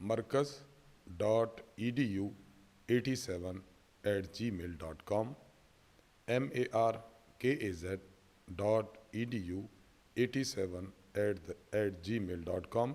markaz.edu87@gmail.com markaz.edu87@gmail.com।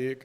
1,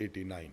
89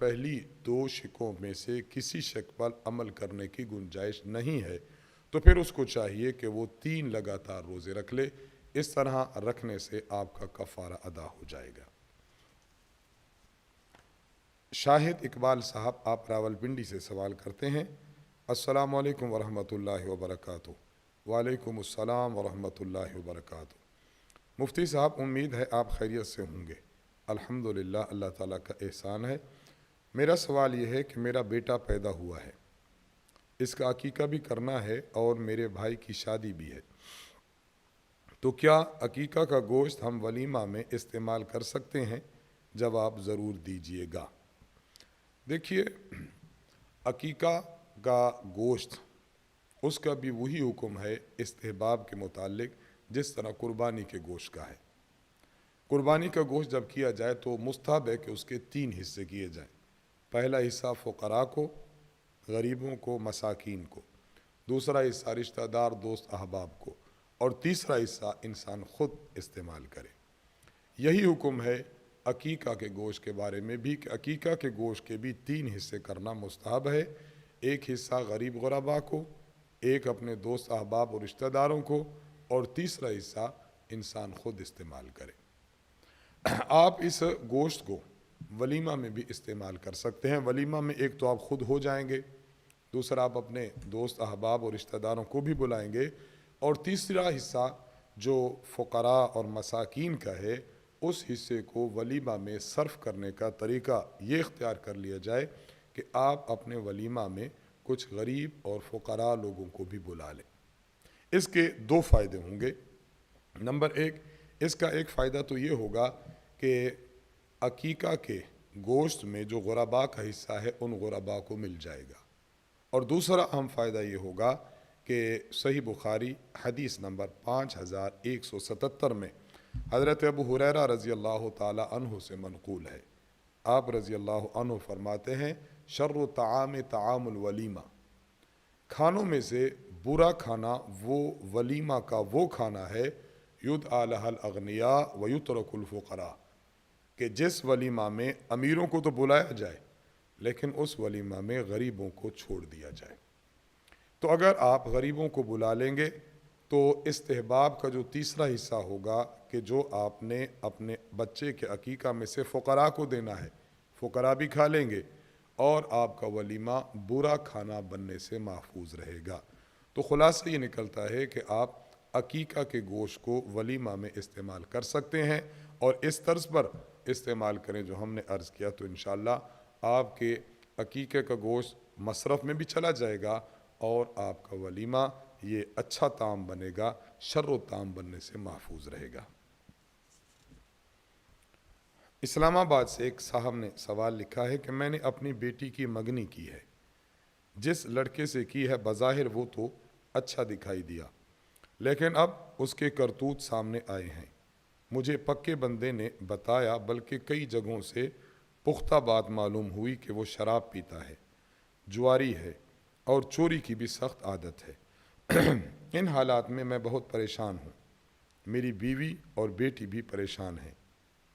پہلی دو شکوں میں سے کسی شک پر عمل کرنے کی گنجائش نہیں ہے تو پھر اس کو چاہیے کہ وہ 3 لگاتار روزے رکھ لے۔ اس طرح رکھنے سے آپ کا کفارہ ادا ہو جائے گا۔ شاہد اقبال صاحب آپ راولپنڈی سے سوال کرتے ہیں، السلام علیکم ورحمۃ اللہ وبرکاتہ۔ وعلیکم السلام ورحمۃ اللہ وبرکاتہ۔ مفتی صاحب، امید ہے آپ خیریت سے ہوں گے۔ الحمدللہ، اللہ تعالیٰ کا احسان ہے۔ میرا سوال یہ ہے کہ میرا بیٹا پیدا ہوا ہے، اس کا عقیقہ بھی کرنا ہے اور میرے بھائی کی شادی بھی ہے، تو کیا عقیقہ کا گوشت ہم ولیمہ میں استعمال کر سکتے ہیں؟ جواب ضرور دیجیے گا۔ دیکھیے، عقیقہ کا گوشت اس کا بھی وہی حکم ہے استحباب کے متعلق جس طرح قربانی کے گوشت کا ہے۔ قربانی کا گوشت جب کیا جائے تو مستحب ہے کہ اس کے 3 حصے کیے جائیں۔ پہلا حصہ فقراء کو، غریبوں کو، مساکین کو، دوسرا حصہ رشتہ دار، دوست احباب کو، اور تیسرا حصہ انسان خود استعمال کرے۔ یہی حکم ہے عقیقہ کے گوشت کے بارے میں بھی کہ عقیقہ کے گوشت کے بھی 3 حصے کرنا مستحب ہے۔ ایک حصہ غریب غربا کو، ایک اپنے دوست احباب اور رشتہ داروں کو، اور تیسرا حصہ انسان خود استعمال کرے۔ آپ اس گوشت کو ولیمہ میں بھی استعمال کر سکتے ہیں۔ ولیمہ میں ایک تو آپ خود ہو جائیں گے، دوسرا آپ اپنے دوست احباب اور رشتہ داروں کو بھی بلائیں گے، اور تیسرا حصہ جو فقراء اور مساکین کا ہے اس حصے کو ولیمہ میں صرف کرنے کا طریقہ یہ اختیار کر لیا جائے کہ آپ اپنے ولیمہ میں کچھ غریب اور فقراء لوگوں کو بھی بلا لیں۔ اس کے 2 فائدے ہوں گے۔ نمبر 1، اس کا ایک فائدہ تو یہ ہوگا کہ عقیقہ کے گوشت میں جو غرباء کا حصہ ہے ان غرباء کو مل جائے گا، اور دوسرا اہم فائدہ یہ ہوگا کہ صحیح بخاری حدیث نمبر 5177 میں حضرت ابو ہریرہ رضی اللہ تعالی عنہ سے منقول ہے، آپ رضی اللہ عنہ فرماتے ہیں، شر طعام طعام الولیمہ، کھانوں میں سے برا کھانا وہ ولیمہ کا وہ کھانا ہے، یدعی لہ الاغنیاء ویترک الفقراء، کہ جس ولیمہ میں امیروں کو تو بلایا جائے لیکن اس ولیمہ میں غریبوں کو چھوڑ دیا جائے۔ تو اگر آپ غریبوں کو بلا لیں گے تو استحباب کا جو تیسرا حصہ ہوگا کہ جو آپ نے اپنے بچے کے عقیقہ میں سے فقراء کو دینا ہے، فقراء بھی کھا لیں گے اور آپ کا ولیمہ برا کھانا بننے سے محفوظ رہے گا۔ تو خلاصہ یہ نکلتا ہے کہ آپ عقیقہ کے گوشت کو ولیمہ میں استعمال کر سکتے ہیں، اور اس طرز پر استعمال کریں جو ہم نے عرض کیا، تو انشاءاللہ آپ کے عقیقے کا گوشت مصرف میں بھی چلا جائے گا اور آپ کا ولیمہ یہ اچھا طعام بنے گا، شر و طعام بننے سے محفوظ رہے گا۔ اسلام آباد سے ایک صاحب نے سوال لکھا ہے کہ میں نے اپنی بیٹی کی منگنی کی ہے، جس لڑکے سے کی ہے بظاہر وہ تو اچھا دکھائی دیا، لیکن اب اس کے کرتوت سامنے آئے ہیں۔ مجھے پکے بندے نے بتایا، بلکہ کئی جگہوں سے پختہ بات معلوم ہوئی کہ وہ شراب پیتا ہے، جواری ہے اور چوری کی بھی سخت عادت ہے۔ ان حالات میں بہت پریشان ہوں، میری بیوی اور بیٹی بھی پریشان ہیں۔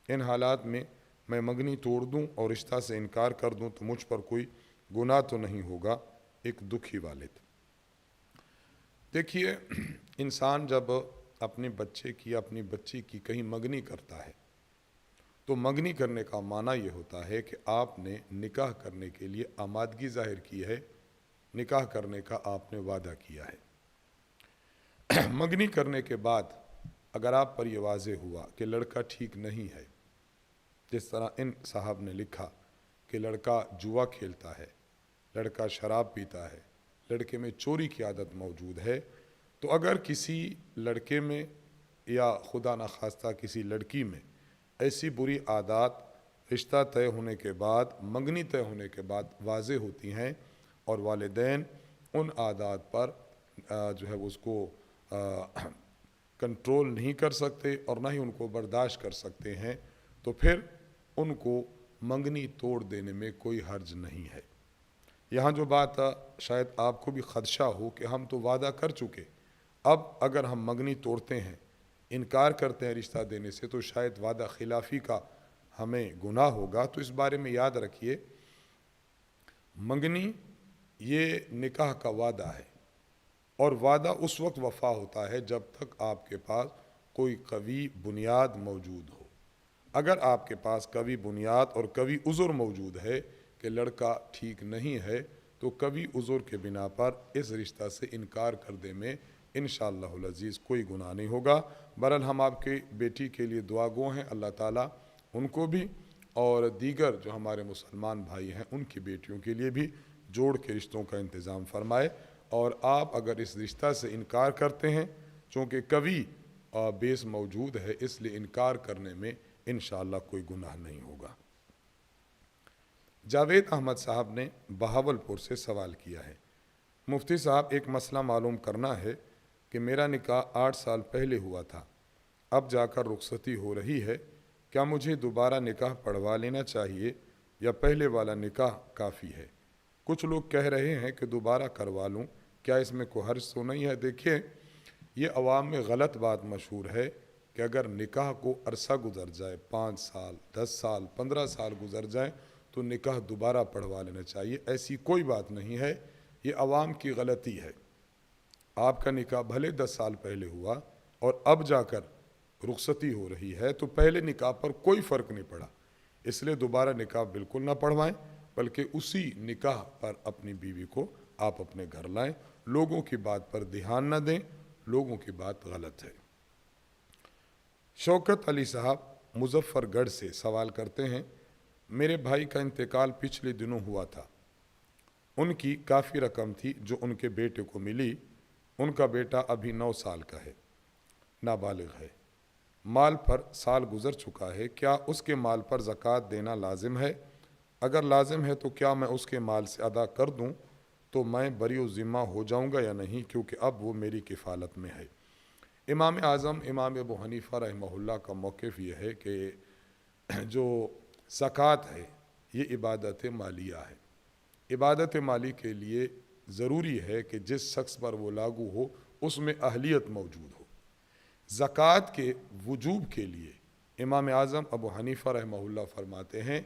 ان حالات میں منگنی توڑ دوں اور رشتہ سے انکار کر دوں تو مجھ پر کوئی گناہ تو نہیں ہوگا؟ ایک دکھی والد۔ دیکھیے، انسان جب اپنے بچے کی اپنی بچی کی کہیں منگنی کرتا ہے تو منگنی کرنے کا معنی یہ ہوتا ہے کہ آپ نے نکاح کرنے کے لیے آمادگی ظاہر کی ہے، نکاح کرنے کا آپ نے وعدہ کیا ہے۔ منگنی کرنے کے بعد اگر آپ پر یہ واضح ہوا کہ لڑکا ٹھیک نہیں ہے، جس طرح ان صاحب نے لکھا کہ لڑکا جوا کھیلتا ہے، لڑکا شراب پیتا ہے، لڑکے میں چوری کی عادت موجود ہے، تو اگر کسی لڑکے میں یا خدا نخواستہ کسی لڑکی میں ایسی بری عادات رشتہ طے ہونے کے بعد، منگنی طے ہونے کے بعد واضح ہوتی ہیں اور والدین ان عادات پر جو ہے اس کو کنٹرول نہیں کر سکتے اور نہ ہی ان کو برداشت کر سکتے ہیں، تو پھر ان کو منگنی توڑ دینے میں کوئی حرج نہیں ہے۔ یہاں جو بات شاید آپ کو بھی خدشہ ہو کہ ہم تو وعدہ کر چکے، اب اگر ہم منگنی توڑتے ہیں، انکار کرتے ہیں رشتہ دینے سے، تو شاید وعدہ خلافی کا ہمیں گناہ ہوگا تو اس بارے میں یاد رکھیے، منگنی یہ نکاح کا وعدہ ہے، اور وعدہ اس وقت وفا ہوتا ہے جب تک آپ کے پاس کوئی قوی بنیاد موجود ہو۔ اگر آپ کے پاس قوی بنیاد اور قوی عذر موجود ہے کہ لڑکا ٹھیک نہیں ہے، تو قوی عذر کے بنا پر اس رشتہ سے انکار کرنے میں انشاءاللہ العزیز کوئی گناہ نہیں ہوگا۔ بہرحال ہم آپ کی بیٹی کے لیے دعا گو ہیں، اللہ تعالیٰ ان کو بھی اور دیگر جو ہمارے مسلمان بھائی ہیں ان کی بیٹیوں کے لیے بھی جوڑ کے رشتوں کا انتظام فرمائے۔ اور آپ اگر اس رشتہ سے انکار کرتے ہیں، چونکہ قوی بیس موجود ہے، اس لیے انکار کرنے میں انشاءاللہ کوئی گناہ نہیں ہوگا۔ جاوید احمد صاحب نے بہاولپور سے سوال کیا ہے، مفتی صاحب ایک مسئلہ معلوم کرنا ہے کہ میرا نکاح 8 سال پہلے ہوا تھا، اب جا کر رخصتی ہو رہی ہے، کیا مجھے دوبارہ نکاح پڑھوا لینا چاہیے یا پہلے والا نکاح کافی ہے؟ کچھ لوگ کہہ رہے ہیں کہ دوبارہ کروا لوں، کیا اس میں کوئی حرج تو نہیں ہے؟ دیکھیں، یہ عوام میں غلط بات مشہور ہے کہ اگر نکاح کو عرصہ گزر جائے، 5 سال 10 سال 15 سال گزر جائیں تو نکاح دوبارہ پڑھوا لینا چاہیے۔ ایسی کوئی بات نہیں ہے، یہ عوام کی غلطی ہے۔ آپ کا نکاح بھلے 10 سال پہلے ہوا اور اب جا کر رخصتی ہو رہی ہے تو پہلے نکاح پر کوئی فرق نہیں پڑا، اس لیے دوبارہ نکاح بالکل نہ پڑھوائیں، بلکہ اسی نکاح پر اپنی بیوی کو آپ اپنے گھر لائیں۔ لوگوں کی بات پر دھیان نہ دیں، لوگوں کی بات غلط ہے۔ شوکت علی صاحب مظفر گڑھ سے سوال کرتے ہیں، میرے بھائی کا انتقال پچھلے دنوں ہوا تھا، ان کی کافی رقم تھی جو ان کے بیٹے کو ملی، ان کا بیٹا ابھی 9 سال کا ہے، نابالغ ہے، مال پر سال گزر چکا ہے، کیا اس کے مال پر زکوٰۃ دینا لازم ہے؟ اگر لازم ہے تو کیا میں اس کے مال سے ادا کر دوں تو میں بری و ذمہ ہو جاؤں گا یا نہیں، کیونکہ اب وہ میری کفالت میں ہے؟ امام اعظم امام ابو حنیفہ رحمہ اللہ کا موقف یہ ہے کہ جو زکوٰۃ ہے یہ عبادت مالیہ ہے، عبادت مالی کے لیے ضروری ہے کہ جس شخص پر وہ لاگو ہو اس میں اہلیت موجود ہو۔ زکوٰۃ کے وجوب کے لیے امام اعظم ابو حنیفہ رحمہ اللہ فرماتے ہیں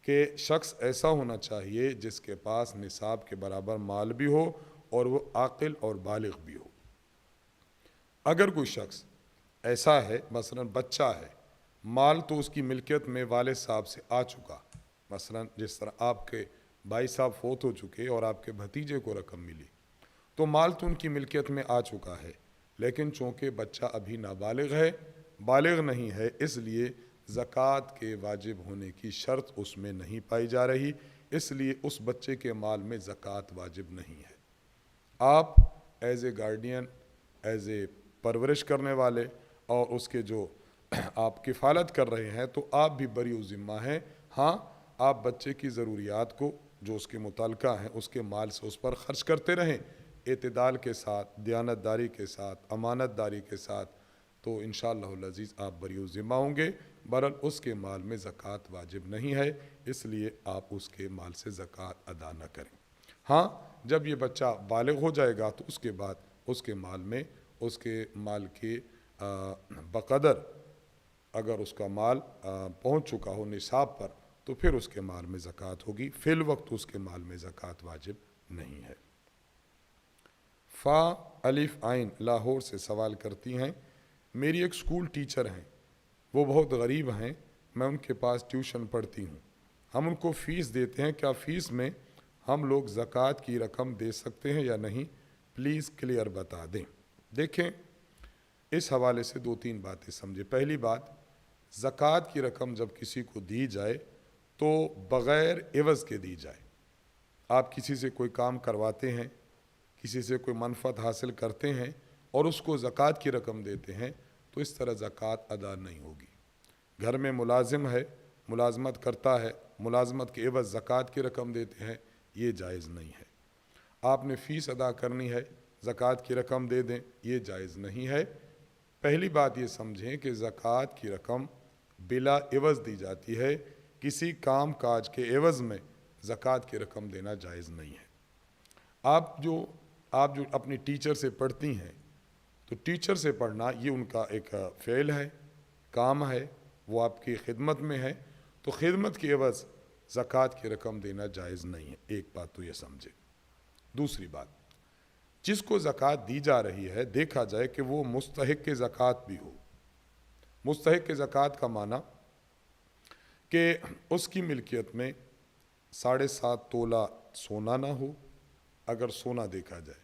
کہ شخص ایسا ہونا چاہیے جس کے پاس نصاب کے برابر مال بھی ہو اور وہ عاقل اور بالغ بھی ہو۔ اگر کوئی شخص ایسا ہے، مثلا بچہ ہے، مال تو اس کی ملکیت میں والد صاحب سے آ چکا، مثلا جس طرح آپ کے بھائی صاحب فوت ہو چکے اور آپ کے بھتیجے کو رقم ملی تو مال تو ان کی ملکیت میں آ چکا ہے، لیکن چونکہ بچہ ابھی نابالغ ہے، بالغ نہیں ہے، اس لیے زکوٰۃ کے واجب ہونے کی شرط اس میں نہیں پائی جا رہی، اس لیے اس بچے کے مال میں زکوٰۃ واجب نہیں ہے۔ آپ as a guardian, as a پرورش کرنے والے اور اس کے جو آپ کفالت کر رہے ہیں تو آپ بھی بری و ذمہ ہیں۔ ہاں، آپ بچے کی ضروریات کو جو اس کے متعلقہ ہیں اس کے مال سے اس پر خرچ کرتے رہیں، اعتدال کے ساتھ، دیانت داری کے ساتھ، امانت داری کے ساتھ، تو انشاءاللہ العزیز آپ بری و ذمہ ہوں گے۔ بہرحال اس کے مال میں زکوٰۃ واجب نہیں ہے، اس لیے آپ اس کے مال سے زکوٰۃ ادا نہ کریں۔ ہاں، جب یہ بچہ بالغ ہو جائے گا تو اس کے بعد اس کے مال میں اس کے مال کے بقدر اگر اس کا مال پہنچ چکا ہو نصاب پر تو پھر اس کے مال میں زکوٰۃ ہوگی، فی الوقت اس کے مال میں زکوٰۃ واجب نہیں ہے۔ فا الف عین لاہور سے سوال کرتی ہیں، میری ایک اسکول ٹیچر ہیں، وہ بہت غریب ہیں، میں ان کے پاس ٹیوشن پڑھتی ہوں، ہم ان کو فیس دیتے ہیں، کیا فیس میں ہم لوگ زکوٰۃ کی رقم دے سکتے ہیں یا نہیں؟ پلیز کلیئر بتا دیں۔ دیکھیں، اس حوالے سے 2-3 باتیں سمجھیں۔ پہلی بات، زکوٰۃ کی رقم جب کسی کو دی جائے تو بغیر عوض کے دی جائے۔ آپ کسی سے کوئی کام کرواتے ہیں، کسی سے کوئی منفعت حاصل کرتے ہیں اور اس کو زکوٰۃ کی رقم دیتے ہیں تو اس طرح زکوٰۃ ادا نہیں ہوگی۔ گھر میں ملازم ہے، ملازمت کرتا ہے، ملازمت کے عوض زکوٰۃ کی رقم دیتے ہیں، یہ جائز نہیں ہے۔ آپ نے فیس ادا کرنی ہے، زکوٰۃ کی رقم دے دیں، یہ جائز نہیں ہے۔ پہلی بات یہ سمجھیں کہ زکوٰۃ کی رقم بلا عوض دی جاتی ہے، کسی کام کاج کے عوض میں زکوٰۃ کی رقم دینا جائز نہیں ہے۔ آپ جو اپنی ٹیچر سے پڑھتی ہیں تو ٹیچر سے پڑھنا یہ ان کا ایک فعل ہے، کام ہے، وہ آپ کی خدمت میں ہے، تو خدمت کی عوض زکوٰۃ کی رقم دینا جائز نہیں ہے. ایک بات تو یہ سمجھے. دوسری بات، جس کو زکوٰۃ دی جا رہی ہے دیکھا جائے کہ وہ مستحق زکوٰۃ بھی ہو. مستحق زکوٰۃ کا معنی کہ اس کی ملکیت میں 7.5 تولہ سونا نہ ہو اگر سونا دیکھا جائے.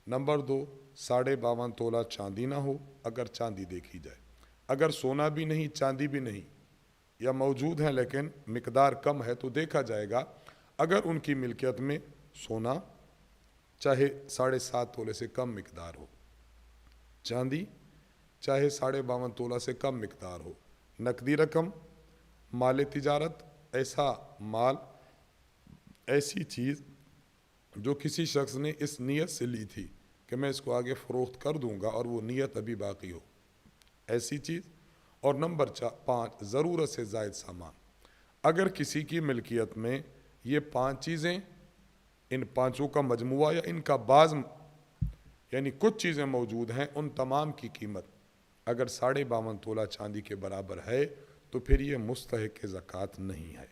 نمبر 2، 52.5 تولہ چاندی نہ ہو اگر چاندی دیکھی جائے. اگر سونا بھی نہیں چاندی بھی نہیں یا موجود ہیں لیکن مقدار کم ہے تو دیکھا جائے گا اگر ان کی ملکیت میں سونا چاہے 7.5 تولے سے کم مقدار ہو، چاندی چاہے 52.5 تولہ سے کم مقدار ہو، نقدی رقم، مال تجارت، ایسا مال، ایسی چیز جو کسی شخص نے اس نیت سے لی تھی کہ میں اس کو آگے فروخت کر دوں گا اور وہ نیت ابھی باقی ہو، ایسی چیز. اور نمبر 5، ضرورت سے زائد سامان. اگر کسی کی ملکیت میں یہ 5 چیزیں، ان 5 کا مجموعہ یا ان کا بعض یعنی کچھ چیزیں موجود ہیں، ان تمام کی قیمت اگر 52.5 تولہ چاندی کے برابر ہے تو پھر یہ مستحق زکوٰۃ نہیں ہے.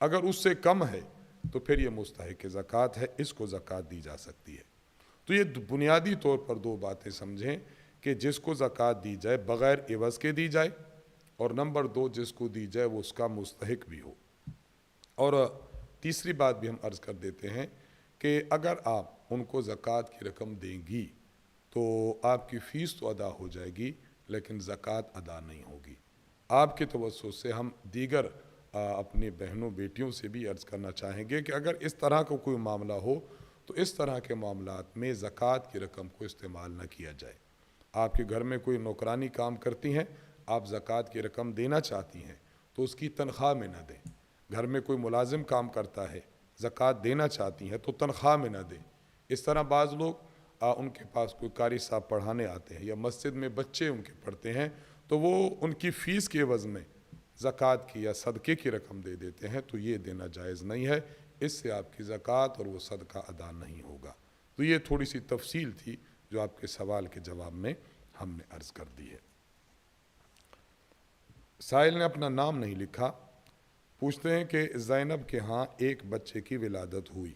اگر اس سے کم ہے تو پھر یہ مستحق زکوٰۃ ہے، اس کو زکوٰۃ دی جا سکتی ہے. تو یہ بنیادی طور پر 2 باتیں سمجھیں کہ جس کو زکوٰۃ دی جائے بغیر عوض کے دی جائے، اور نمبر 2 جس کو دی جائے وہ اس کا مستحق بھی ہو. اور تیسری بات بھی ہم عرض کر دیتے ہیں کہ اگر آپ ان کو زکوٰۃ کی رقم دیں گی تو آپ کی فیس تو ادا ہو جائے گی لیکن زکوٰۃ ادا نہیں ہوگی. آپ کے توسط سے ہم دیگر اپنی بہنوں بیٹیوں سے بھی عرض کرنا چاہیں گے کہ اگر اس طرح کا کوئی معاملہ ہو تو اس طرح کے معاملات میں زکوٰۃ کی رقم کو استعمال نہ کیا جائے. آپ کے گھر میں کوئی نوکرانی کام کرتی ہیں، آپ زکوٰۃ کی رقم دینا چاہتی ہیں تو اس کی تنخواہ میں نہ دیں. گھر میں کوئی ملازم کام کرتا ہے، زکوٰۃ دینا چاہتی ہیں تو تنخواہ میں نہ دیں. اس طرح بعض لوگ ان کے پاس کوئی قاری صاحب پڑھانے آتے ہیں یا مسجد میں بچے ان کے پڑھتے ہیں تو وہ ان کی فیس کے عوض میں زکوٰۃ کی یا صدقے کی رقم دے دیتے ہیں، تو یہ دینا جائز نہیں ہے. اس سے آپ کی زکوٰۃ اور وہ صدقہ ادا نہیں ہوگا. تو یہ تھوڑی سی تفصیل تھی جو آپ کے سوال کے جواب میں ہم نے عرض کر دی ہے. سائل نے اپنا نام نہیں لکھا، پوچھتے ہیں کہ زینب کے ہاں ایک بچے کی ولادت ہوئی،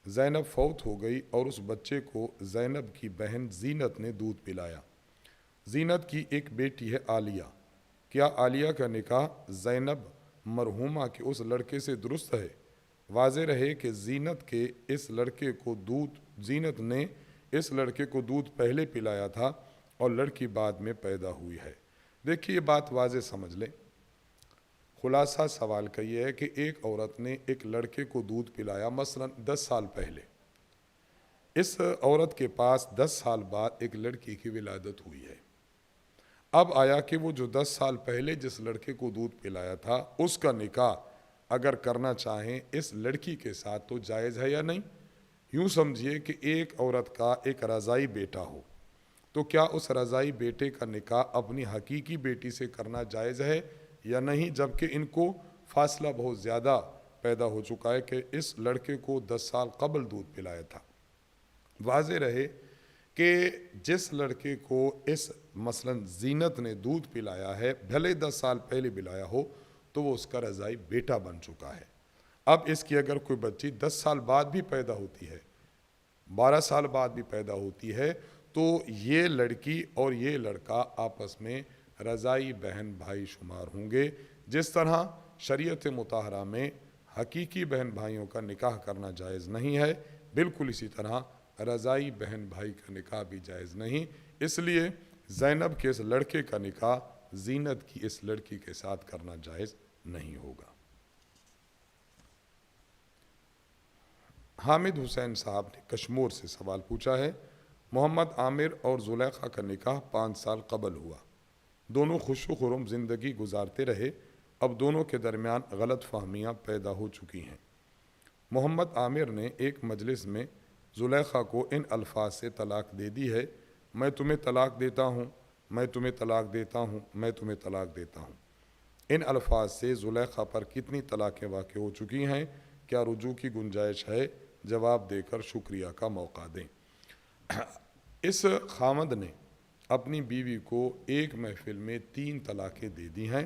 زینب فوت ہو گئی اور اس بچے کو زینب کی بہن زینت نے دودھ پلایا. زینت کی ایک بیٹی ہے عالیہ، کیا عالیہ کا نکاح زینب مرحومہ کے اس لڑکے سے درست ہے؟ واضح رہے کہ زینت نے اس لڑکے کو دودھ پہلے پلایا تھا اور لڑکی بعد میں پیدا ہوئی ہے. دیکھیے یہ بات واضح سمجھ لیں. خلاصہ سوال کا یہ ہے کہ ایک عورت نے ایک لڑکے کو دودھ پلایا مثلا 10 سال پہلے، اس عورت کے پاس 10 سال بعد ایک لڑکی کی ولادت ہوئی ہے. اب آیا کہ وہ جو 10 سال پہلے جس لڑکے کو دودھ پلایا تھا اس کا نکاح اگر کرنا چاہیں اس لڑکی کے ساتھ تو جائز ہے یا نہیں؟ یوں سمجھیے کہ ایک عورت کا ایک رضائی بیٹا ہو تو کیا اس رضائی بیٹے کا نکاح اپنی حقیقی بیٹی سے کرنا جائز ہے یا نہیں، جبکہ ان کو فاصلہ بہت زیادہ پیدا ہو چکا ہے کہ اس لڑکے کو 10 سال قبل دودھ پلایا تھا. واضح رہے کہ جس لڑکے کو اس مثلا زینت نے دودھ پلایا ہے بھلے 10 سال پہلے پلایا ہو تو وہ اس کا رضائی بیٹا بن چکا ہے. اب اس کی اگر کوئی بچی 10 سال بعد بھی پیدا ہوتی ہے، 12 سال بعد بھی پیدا ہوتی ہے تو یہ لڑکی اور یہ لڑکا آپس میں رضائی بہن بھائی شمار ہوں گے. جس طرح شریعت مطہرہ میں حقیقی بہن بھائیوں کا نکاح کرنا جائز نہیں ہے، بالکل اسی طرح رضائی بہن بھائی کا نکاح بھی جائز نہیں. اس لیے زینب کے اس لڑکے کا نکاح زینت کی اس لڑکی کے ساتھ کرنا جائز نہیں ہوگا. حامد حسین صاحب نے کشمور سے سوال پوچھا ہے، محمد عامر اور زلیخا کا نکاح 5 سال قبل ہوا، دونوں خوش و خرم زندگی گزارتے رہے، اب دونوں کے درمیان غلط فہمیاں پیدا ہو چکی ہیں. محمد عامر نے ایک مجلس میں زلیخا کو ان الفاظ سے طلاق دے دی ہے، میں تمہیں طلاق دیتا ہوں، میں تمہیں طلاق دیتا ہوں، میں تمہیں طلاق دیتا ہوں. ان الفاظ سے زلیخا پر کتنی طلاقیں واقع ہو چکی ہیں؟ کیا رجوع کی گنجائش ہے؟ جواب دے کر شکریہ کا موقع دیں. اس خامد نے اپنی بیوی کو ایک محفل میں 3 طلاقیں دے دی ہیں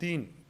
3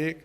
1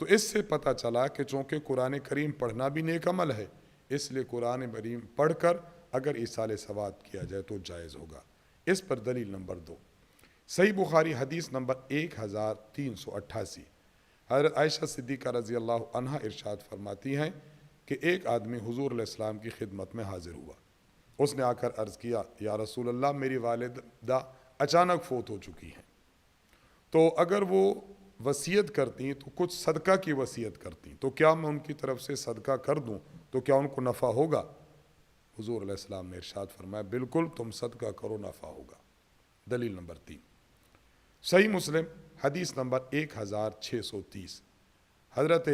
تو اس سے پتہ چلا کہ چونکہ قرآن کریم پڑھنا بھی نیک عمل ہے، اس لیے قرآن کریم پڑھ کر اگر ایصال ثواب کیا جائے تو جائز ہوگا۔ اس پر دلیل نمبر 2، صحیح بخاری حدیث نمبر 1388، حضرت عائشہ صدیقہ رضی اللہ عنہا ارشاد فرماتی ہیں کہ ایک آدمی حضور علیہ السلام کی خدمت میں حاضر ہوا۔ اس نے آ کر عرض کیا، یا رسول اللہ، میری والدہ اچانک فوت ہو چکی ہیں، تو اگر وہ وصیت کرتی تو کچھ صدقہ کی وصیت کرتی، تو کیا میں ان کی طرف سے صدقہ کر دوں تو کیا ان کو نفع ہوگا؟ حضور علیہ السلام نے ارشاد فرمایا، بالکل تم صدقہ کرو، نفع ہوگا۔ دلیل نمبر 3، صحیح مسلم حدیث نمبر 1630، حضرت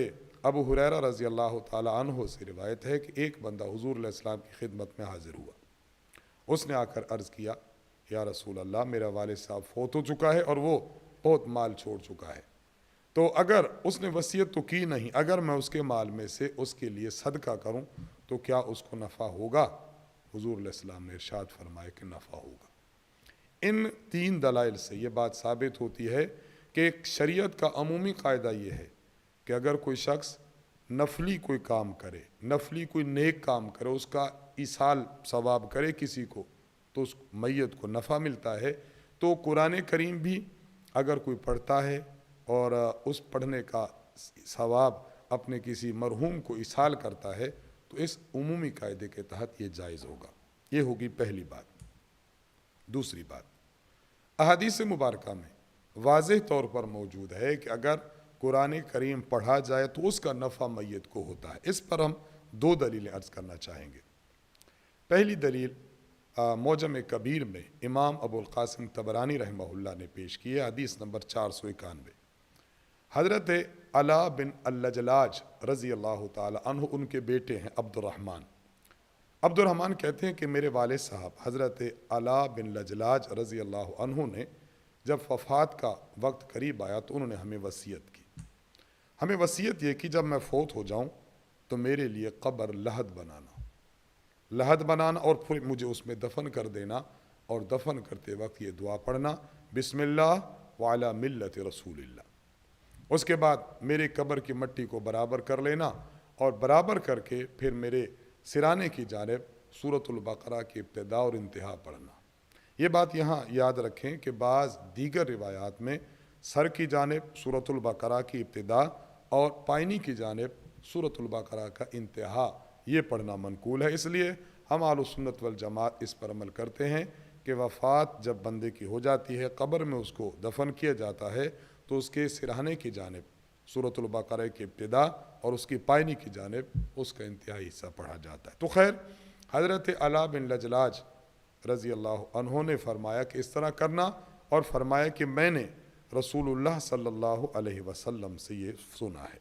ابو ہریرہ رضی اللہ تعالی عنہ سے روایت ہے کہ ایک بندہ حضور علیہ السلام کی خدمت میں حاضر ہوا۔ اس نے آ کر عرض کیا، یا رسول اللہ، میرا والد صاحب فوت ہو چکا ہے اور وہ بہت مال چھوڑ چکا ہے، تو اگر اس نے وصیت تو کی نہیں، اگر میں اس کے مال میں سے اس کے لیے صدقہ کروں تو کیا اس کو نفع ہوگا؟ حضور علیہ السلام نے ارشاد فرمایا کہ نفع ہوگا۔ ان 3 دلائل سے یہ بات ثابت ہوتی ہے کہ شریعت کا عمومی قاعدہ یہ ہے کہ اگر کوئی شخص نفلی کوئی کام کرے، نفلی کوئی نیک کام کرے، اس کا ایصال ثواب کرے کسی کو، تو اس میت کو نفع ملتا ہے۔ تو قرآن کریم بھی اگر کوئی پڑھتا ہے اور اس پڑھنے کا ثواب اپنے کسی مرحوم کو ایصال کرتا ہے تو اس عمومی قاعدے کے تحت یہ جائز ہوگا۔ یہ ہوگی پہلی بات۔ دوسری بات، احادیث مبارکہ میں واضح طور پر موجود ہے کہ اگر قرآن کریم پڑھا جائے تو اس کا نفع میت کو ہوتا ہے۔ اس پر ہم 2 دلیلیں عرض کرنا چاہیں گے۔ پہلی دلیل معجم کبیر میں امام ابو القاسم طبرانی رحمہ اللہ نے پیش کی ہے، حدیث نمبر 491، حضرت علاء بن اللجلاج رضی اللہ تعالی عنہ، ان کے بیٹے ہیں عبد الرحمن کہتے ہیں کہ میرے والد صاحب حضرت علاء بن لجلاج رضی اللہ عنہ نے جب وفات کا وقت قریب آیا تو انہوں نے ہمیں وصیت کی، ہمیں وصیت یہ کی جب میں فوت ہو جاؤں تو میرے لیے قبر لحد بنانا اور پھر مجھے اس میں دفن کر دینا، اور دفن کرتے وقت یہ دعا پڑھنا، بسم اللہ وعلی ملت رسول اللہ۔ اس کے بعد میرے قبر کی مٹی کو برابر کر لینا اور برابر کر کے پھر میرے سرانے کی جانب سورۃ البقرہ کی ابتدا اور انتہا پڑھنا۔ یہ بات یہاں یاد رکھیں کہ بعض دیگر روایات میں سر کی جانب سورۃ البقرہ کی ابتدا اور پائنی کی جانب سورۃ البقرہ کا انتہا یہ پڑھنا منقول ہے۔ اس لیے ہم اہل سنت والجماعت اس پر عمل کرتے ہیں کہ وفات جب بندے کی ہو جاتی ہے، قبر میں اس کو دفن کیا جاتا ہے تو اس کے سرہانے کی جانب سورۃ البقرہ کی ابتدا اور اس کی پائنی کی جانب اس کا انتہائی حصہ پڑھا جاتا ہے۔ تو خیر، حضرت علاء بن لجلاج رضی اللہ عنہ نے فرمایا کہ اس طرح کرنا، اور فرمایا کہ میں نے رسول اللہ صلی اللہ علیہ وسلم سے یہ سنا ہے۔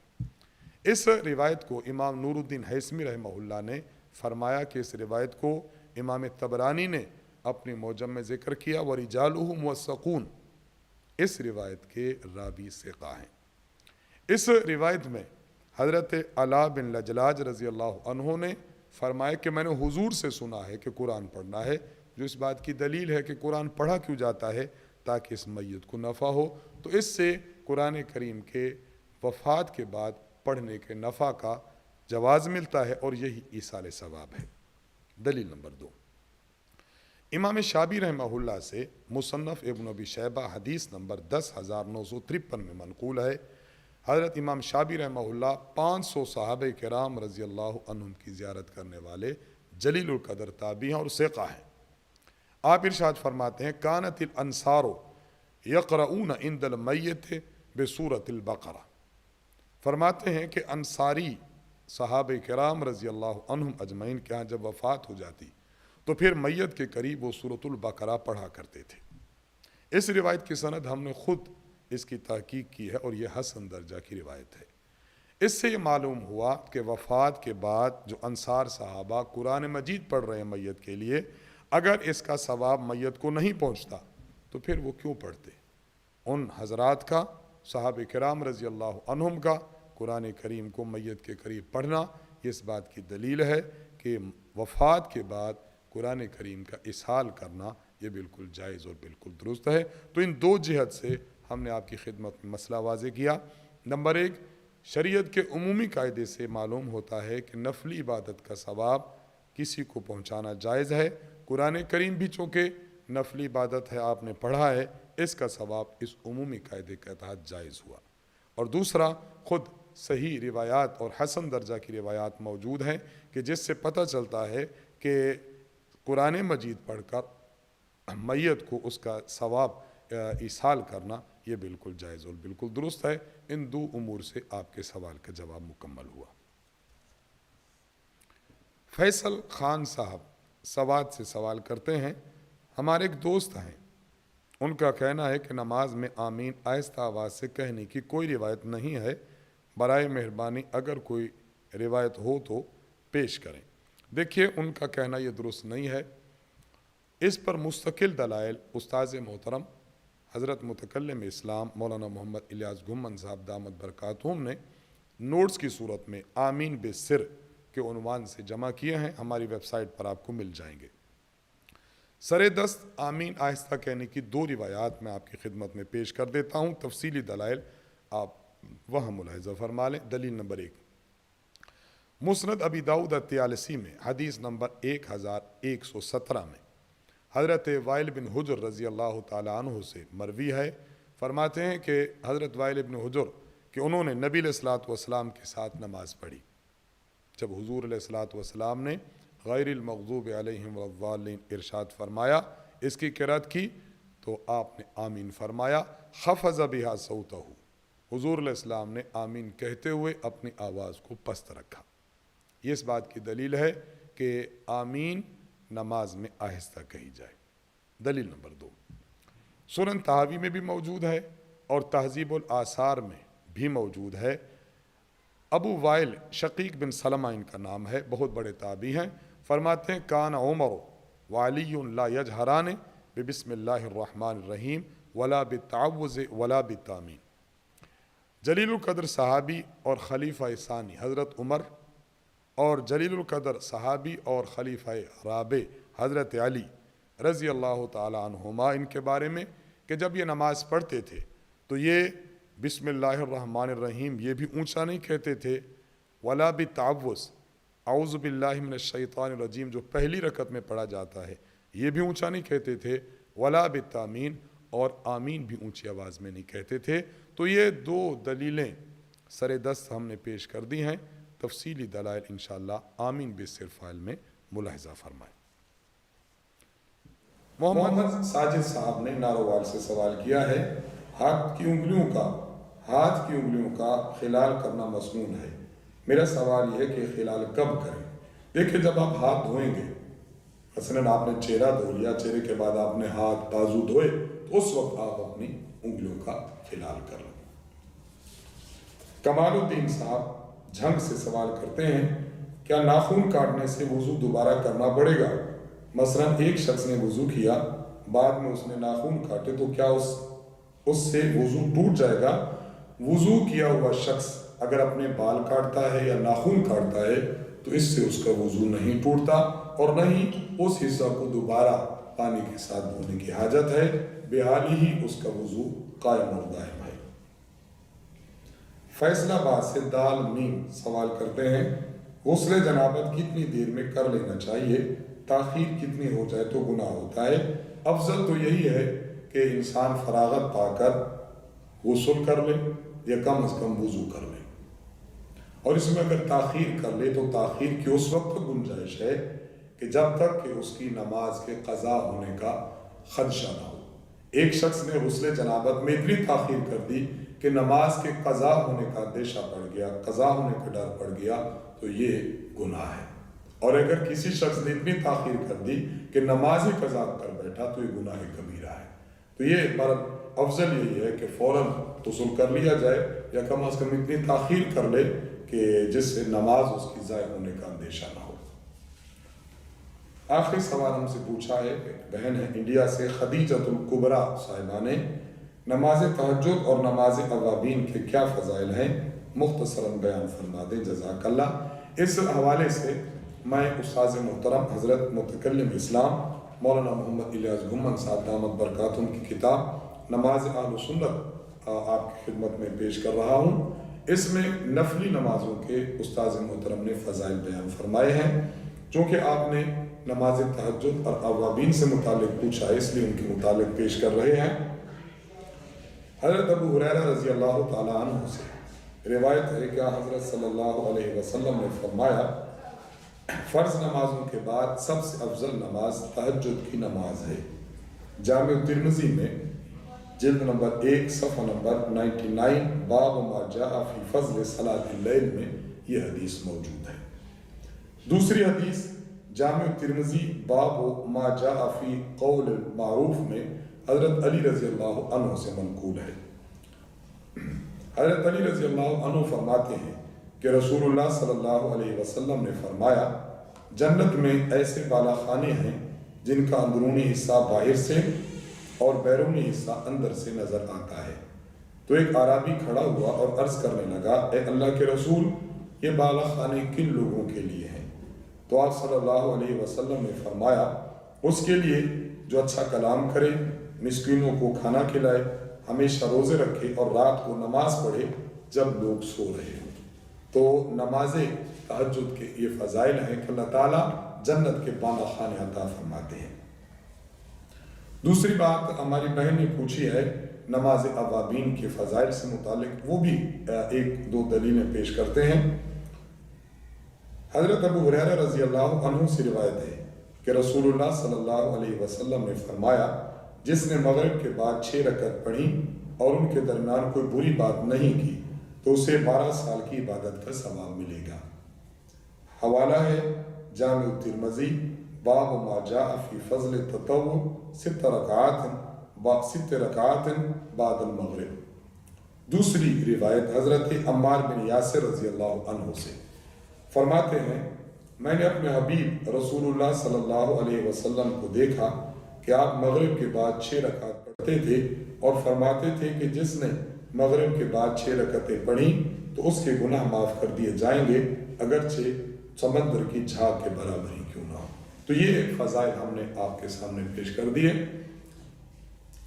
اس روایت کو امام نور الدین ہیثمی رحمہ اللہ نے فرمایا کہ اس روایت کو امام طبرانی نے اپنی معجم میں ذکر کیا، وَرِجَالُهُ مُوَثَّقُونَ، اس روایت کے راوی ثقہ ہیں۔ اس روایت میں حضرت علاء بن لجلاج رضی اللہ عنہ نے فرمایا کہ میں نے حضور سے سنا ہے کہ قرآن پڑھنا ہے، جو اس بات کی دلیل ہے کہ قرآن پڑھا کیوں جاتا ہے، تاکہ اس میت کو نفع ہو۔ تو اس سے قرآن کریم کے وفات کے بعد پڑھنے کے نفع کا جواز ملتا ہے، اور یہی ایصال ثواب ہے۔ دلیل نمبر 2، امام شابی رحمہ اللہ سے مصنف ابن ابی شیبہ حدیث نمبر 10953 میں منقول ہے، حضرت امام شابی رحمہ اللہ 500 صحابہ کرام رضی اللہ عنہم کی زیارت کرنے والے جلیل القدر تابعی ہیں اور ثقہ ہیں۔ آپ ارشاد فرماتے ہیں، کانت الانصار یقرؤون عند المیت بسورۃ البقرہ، فرماتے ہیں کہ انصاری صحابہ کرام رضی اللہ عنہم اجمعین کے ہاں جب وفات ہو جاتی تو پھر میت کے قریب وہ سورۃ البقرہ پڑھا کرتے تھے۔ اس روایت کی سند ہم نے خود اس کی تحقیق کی ہے اور یہ حسن درجہ کی روایت ہے۔ اس سے یہ معلوم ہوا کہ وفات کے بعد جو انصار صحابہ قرآن مجید پڑھ رہے ہیں میت کے لیے، اگر اس کا ثواب میت کو نہیں پہنچتا تو پھر وہ کیوں پڑھتے؟ ان حضرات کا، صحابہ کرام رضی اللہ عنہم کا، قرآن کریم کو میت کے قریب پڑھنا یہ اس بات کی دلیل ہے کہ وفات کے بعد قرآن کریم کا اسحال کرنا یہ بالکل جائز اور بالکل درست ہے۔ تو ان 2 جہت سے ہم نے آپ کی خدمت میں مسئلہ واضح کیا۔ نمبر 1، شریعت کے عمومی قاعدے سے معلوم ہوتا ہے کہ نفلی عبادت کا ثواب کسی کو پہنچانا جائز ہے۔ قرآن کریم بھی چونکہ نفلی عبادت ہے، آپ نے پڑھا ہے، اس کا ثواب اس عمومی قاعدے کے تحت جائز ہوا۔ اور دوسرا، خود صحیح روایات اور حسن درجہ کی روایات موجود ہیں کہ جس سے پتہ چلتا ہے کہ قرآن مجید پڑھ کر میت کو اس کا ثواب ایصال کرنا یہ بالکل جائز اور بالکل درست ہے۔ ان دو امور سے آپ کے سوال کا جواب مکمل ہوا۔ فیصل خان صاحب سوات سے سوال کرتے ہیں، ہمارے ایک دوست ہیں، ان کا کہنا ہے کہ نماز میں آمین آہستہ آواز سے کہنے کی کوئی روایت نہیں ہے، برائے مہربانی اگر کوئی روایت ہو تو پیش کریں۔ دیکھیے، ان کا کہنا یہ درست نہیں ہے۔ اس پر مستقل دلائل استاذ محترم حضرت متکلم اسلام مولانا محمد الیاس گھمن صاحب دامت برکاتہم نے نوٹس کی صورت میں آمین بسر کے عنوان سے جمع کیے ہیں، ہماری ویب سائٹ پر آپ کو مل جائیں گے۔ سر دست آمین آہستہ کہنے کی دو روایات میں آپ کی خدمت میں پیش کر دیتا ہوں، تفصیلی دلائل آپ وہاں ملاحظہ فرما لیں۔ دلیل نمبر 1، مسند ابی داؤد الطیالسی میں حدیث نمبر 1117 میں حضرت وائل بن حجر رضی اللہ تعالیٰ عنہ سے مروی ہے، فرماتے ہیں کہ حضرت وائل بن حجر کہ انہوں نے نبی علیہ الصلوۃ والسلام کے ساتھ نماز پڑھی۔ جب حضور علیہ الصلوۃ والسلام نے غیر المغضوب علیہم والضالین ارشاد فرمایا، اس کی قرأت کی تو آپ نے آمین فرمایا، خفض بہا صوتہ، حضور علیہ السلام نے آمین کہتے ہوئے اپنی آواز کو پست رکھا۔ یہ اس بات کی دلیل ہے کہ آمین نماز میں آہستہ کہی جائے۔ دلیل نمبر 2، سنن تہاوی میں بھی موجود ہے اور تہذیب الآثار میں بھی موجود ہے۔ ابو وائل شقیق بن سلمہ ان کا نام ہے، بہت بڑے تابعی ہیں، فرماتے ہیں کان عمر وعلی لا یجہران بسم اللہ الرحمن الرحیم ولا بالتعوذ ولا بالتامین۔ جلیل القدر صحابی اور خلیفہ ثانی حضرت عمر اور جلیل القدر صحابی اور خلیفہ رابع حضرت علی رضی اللہ تعالی عنہما، ان کے بارے میں کہ جب یہ نماز پڑھتے تھے تو یہ بسم اللہ الرحمن الرحیم یہ بھی اونچا نہیں کہتے تھے، ولا بالتعوذ اعوذ باللہ من الشیطان الرجیم جو پہلی رکعت میں پڑھا جاتا ہے یہ بھی اونچا نہیں کہتے تھے، ولا بالتامین اور آمین بھی اونچی آواز میں نہیں کہتے تھے۔ تو یہ دو دلیلیں سر دست ہم نے پیش کر دی ہیں، تفصیلی دلائل انشاءاللہ آمین بسر فائل میں ملاحظہ فرمائیں۔ محمد ساجد صاحب نے ناروال سے سوال کیا ہے، ہاتھ کی انگلیوں کا خلال کرنا مسنون ہے، میرا سوال یہ ہے کہ خلال کب کریں؟ دیکھیں، جب آپ ہاتھ دھوئیں گے، مثلاً آپ نے چہرہ دھو لیا، چہرے کے بعد آپ نے ہاتھ بازو دھوئے تو اس وقت آپ اپنی انگلیوں کا خلال کر لیں۔ کمال الدین صاحب جھنگ سے سوال کرتے ہیں، کیا ناخن کاٹنے سے وضو دوبارہ کرنا پڑے گا؟ مثلاً ایک شخص نے وضو کیا، بعد میں اس نے ناخن کاٹے تو کیا اس سے وضو ٹوٹ جائے گا؟ وضو کیا ہوا شخص اگر اپنے بال کاٹتا ہے یا ناخن کاٹتا ہے تو اس سے اس کا وضو نہیں ٹوٹتا اور نہ ہی اس حصہ کو دوبارہ پانی کے ساتھ دھونے کی حاجت ہے، بحال ہی اس کا وضو قائم اور دائم ہے۔ فیصل آباد سے دال میم سوال کرتے ہیں، غسل جنابت کتنی دیر میں کر لینا چاہیے؟ تاخیر کتنی ہو جائے تو گناہ ہوتا ہے؟ افضل تو یہی ہے کہ انسان فراغت پا کر غسل کر لے یا کم از کم وضو کر لے، اور اس میں اگر تاخیر کر لے تو تاخیر کی اس وقت گنجائش ہے کہ جب تک کہ اس کی نماز کے قضا ہونے کا خدشہ نہ ہو۔ ایک شخص نے غسل جنابت میں اتنی تاخیر کر دی کہ نماز کے قضا ہونے کا اندیشہ پڑ گیا، قضا ہونے کا ڈر پڑ گیا، تو یہ گناہ ہے۔ اور اگر کسی شخص نے اتنی تاخیر کر دی کہ نماز ہی قضا کر بیٹھا تو یہ گناہ کبیرہ ہے۔ تو یہ افضل یہی ہے کہ فوراً غسل کر لیا جائے یا کم از کم اتنی تاخیر کر لے کہ جس سے نماز اس کی ضائع ہونے کا اندیشہ نہ ہو۔ آخری سوال ہم سے پوچھا ہے، ایک بہن ہے انڈیا سے خدیجۃ الکبریٰ صاحبہ نے، نماز تہجد اور نماز اوابین کے کیا فضائل ہیں؟ مختصراً بیان فرما دیں، جزاک اللہ۔ اس حوالے سے میں استاذ محترم حضرت متکلم اسلام مولانا محمد الیاس گھمن صاحب دامت برکاتہم کی کتاب نماز اہل سنت آپ کی خدمت میں پیش کر رہا ہوں۔ اس میں نفلی نمازوں کے استاذ محترم نے فضائل بیان فرمائے ہیں، چونکہ آپ نے نماز تہجد اور اوابین سے متعلق پوچھا ہے اس لیے ان کے متعلق پیش کر رہے ہیں۔ حضرت ابو ہریرہ رضی اللہ تعالیٰ عنہ سے روایت ہے کہ حضرت صلی اللہ علیہ وسلم نے فرمایا فرض نمازوں کے بعد سب سے افضل نماز تہجد کی نماز ہے۔ جامع ترمذی میں جلد نمبر 1 صفحہ نمبر 99 باب ما جاء فی فضل صلاۃ اللیل میں یہ حدیث موجود ہے۔ دوسری حدیث جامع ترمذی باب ما جاء فی قول المعروف میں حضرت علی رضی اللہ عنہ سے منقول ہے۔ حضرت علی رضی اللہ عنہ فرماتے ہیں کہ رسول اللہ صلی اللہ علیہ وسلم نے فرمایا جنت میں ایسے بالا خانے ہیں جن کا اندرونی حصہ باہر سے اور بیرونی حصہ اندر سے نظر آتا ہے۔ تو ایک اعرابی کھڑا ہوا اور عرض کرنے لگا اے اللہ کے رسول یہ بالا خانے کن لوگوں کے لیے ہیں؟ تو آپ صلی اللہ علیہ وسلم نے فرمایا اس کے لیے جو اچھا کلام کرے، مسکینوں کو کھانا کھلائے، ہمیشہ روزے رکھے اور رات کو نماز پڑھے جب لوگ سو رہے ہوں۔ تو نماز تہجد کے یہ فضائل ہیں کہ اللہ تعالیٰ جنت کے بالا خانے عطا فرماتے ہیں۔ دوسری بات ہماری بہن نے پوچھی ہے نماز اوابین کے فضائل سے متعلق، وہ بھی ایک دو دلیلیں پیش کرتے ہیں۔ حضرت ابو ہریرہ رضی اللہ عنہ سے روایت ہے کہ رسول اللہ صلی اللہ علیہ وسلم نے فرمایا جس نے مغرب کے بعد 6 رکعت پڑھی اور ان کے درمیان کوئی بری بات نہیں کی تو اسے 12 سال کی عبادت کا ثواب ملے گا۔ حوالہ ہے جامع ترمذی باب ما جاء فی فضل التطوع 6 رکعات بعد المغرب۔ دوسری روایت حضرت عمار بن یاسر رضی اللہ عنہ سے فرماتے ہیں میں نے اپنے حبیب رسول اللہ صلی اللہ علیہ وسلم کو دیکھا کہ آپ مغرب کے بعد 6 رکعت پڑھتے تھے اور فرماتے تھے کہ جس نے مغرب کے بعد 6 رکعتیں پڑھیں تو اس کے گناہ معاف کر دیے جائیں گے اگرچہ سمندر کی جھاگ کے برابر ہی کیوں نہ ہو۔ تو یہ فضائل ہم نے آپ کے سامنے پیش کر دیے۔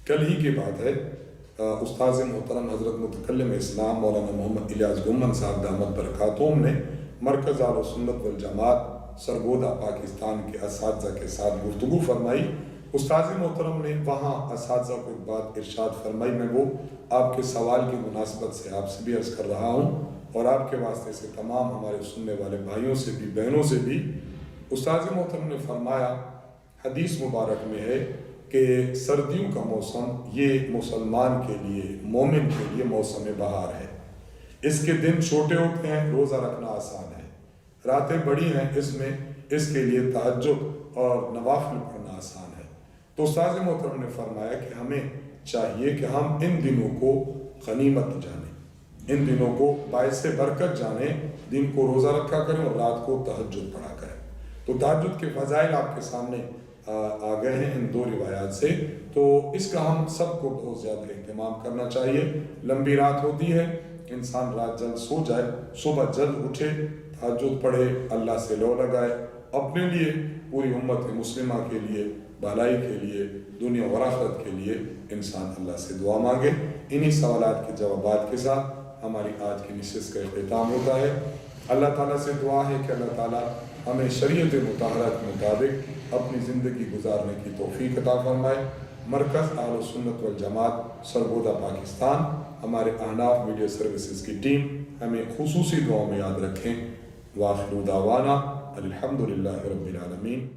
کل ہی کی بات ہے استاذ محترم حضرت متکلم اسلام مولانا محمد الیاس گمن صاحب دامت برکاتہم نے مرکز اہل سنت والجماعت سرگودا پاکستان کے اساتذہ کے ساتھ گفتگو فرمائی۔ استاذ محترم نے وہاں اساتذہ کو ایک بات ارشاد فرمائی، میں وہ آپ کے سوال کی مناسبت سے آپ سے بھی عرض کر رہا ہوں اور آپ کے واسطے سے تمام ہمارے سننے والے بھائیوں سے بھی بہنوں سے بھی۔ استاذ محترم نے فرمایا حدیث مبارک میں ہے کہ سردیوں کا موسم یہ مسلمان کے لیے مومن کے لیے موسم بہار ہے۔ اس کے دن چھوٹے ہوتے ہیں، روزہ رکھنا آسان ہے، راتیں بڑی ہیں، اس میں اس کے لیے تہجد اور نوافل پڑھنا آسان ہے۔ تو استاذ محترم نے فرمایا کہ ہمیں چاہیے کہ ہم ان دنوں کو غنیمت جانیں، ان دنوں کو باعث برکت جانیں، دن کو روزہ رکھا کریں اور رات کو تہجد پڑھا کریں۔ تو تہجد کے فضائل آپ کے سامنے آ گئے ہیں ان 2 روایات سے، تو اس کا ہم سب کو بہت زیادہ اہتمام کرنا چاہیے۔ لمبی رات ہوتی ہے، انسان رات جلد سو جائے، صبح جلد اٹھے، تہجد پڑھے، اللہ سے لو لگائے، اپنے لیے، پوری امت مسلمہ کے لیے، بھلائی کے لیے، دنیا و آخرت کے لیے انسان اللہ سے دعا مانگے۔ انہی سوالات کے جوابات کے ساتھ ہماری آج کی نشست کا اختتام ہوتا ہے۔ اللہ تعالیٰ سے دعا ہے کہ اللہ تعالیٰ ہمیں شریعت مطہرہ کے مطابق اپنی زندگی گزارنے کی توفیق عطا فرمائے۔ مرکز اہل سنت والجماعت سرگودا پاکستان، ہمارے احناف میڈیا سروسز کی ٹیم ہمیں خصوصی دعاؤں میں یاد رکھیں۔ وآخر دعوانا الحمدللہ رب العالمین۔